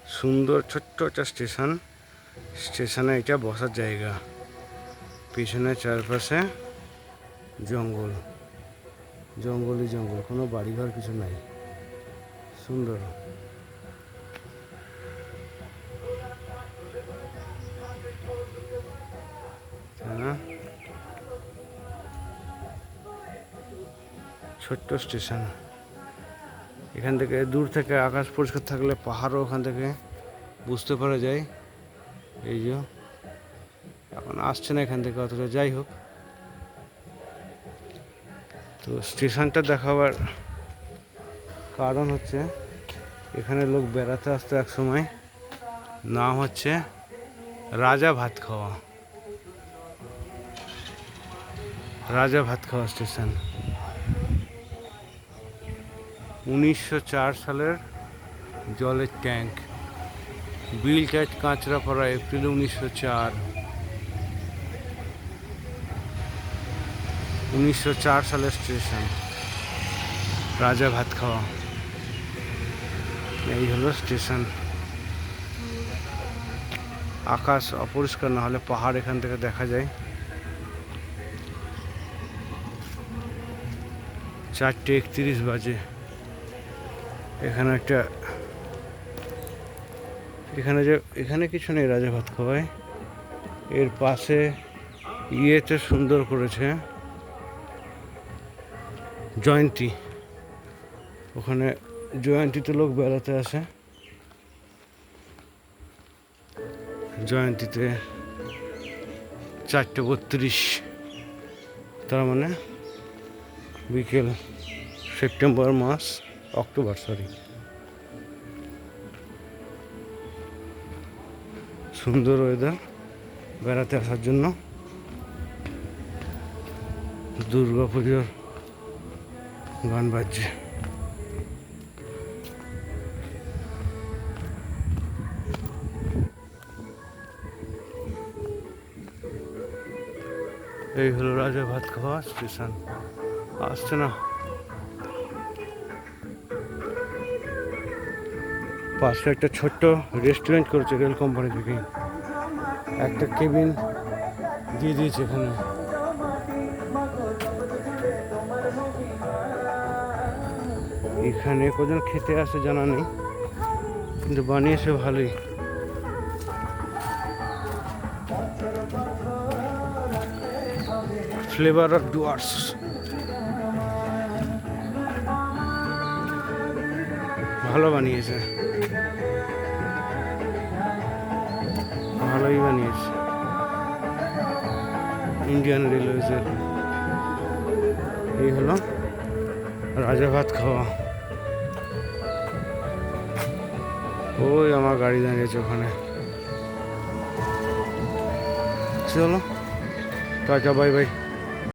সুন্দর ছোট্ট একটা স্টেশন। স্টেশনে এটা বসার জায়গা, পিছনে চারপাশে জঙ্গল, জঙ্গলই জঙ্গল, কোনো বাড়িঘর কিছু নাই। সুন্দর। হ্যাঁ, ছোট্ট স্টেশন। এখান থেকে দূর থেকে আকাশ পরিষ্কার থাকলে পাহাড়ও ওখান থেকে বুঝতে পারা যায়। এই যে এখন আসছে না এখান থেকে অতটা, যাই হোক। তো স্টেশনটা দেখাবার কারণ হচ্ছে এখানে লোক বেড়াতে আসতো এক সময়। নাম হচ্ছে রাজা ভাত খাওয়া, রাজা ভাত খাওয়া স্টেশন। 1904 সালের জলের ট্যাঙ্ক, বিল টাইট কাঁচরাপাড়া, এপ্রিল 1904। 1904 সালের স্টেশন, রাজা ভাত খাওয়া। এই হলো স্টেশন। আকাশ অপরিষ্কার না হলে পাহাড় এখান থেকে দেখা যায়। 4:31 বাজে। এখানে একটা, এখানে কিছু নেই রাজা ভাত খাওয়ায়। এর পাশে ইয়েতে সুন্দর করেছে জয়ন্তী, ওখানে জয়ন্তীতে লোক বেড়াতে আসে। জয়ন্তীতে 4:32, তার মানে বিকেল, সেপ্টেম্বর মাস, অক্টোবর সরি। সুন্দর ওয়েদার বেড়াতে আসার জন্য। দুর্গা পুজোর গান বাজছে। এই হলো রাজা ভাত খাওয়া স্টেশন। আসছে না। পাশে একটা ছোট্ট রেস্টুরেন্ট করেছে রেল কোম্পানি থেকে, একটা কেবিন দিয়ে দিয়েছে এখানে। এখানে কজন খেতে আসে জানা নেই, কিন্তু বানিয়েছে ভালোই। ফ্লেভার অফ ডুয়ার্স, ভালো বানিয়েছে, ভালোই বানিয়েছে। ইন্ডিয়ান রেলওয়েজের। এই হলো রাজা ভাত খাওয়া। ওই আমার গাড়ি দাঁড়িয়েছে ওখানে। চলো, টাটা, বাই বাই।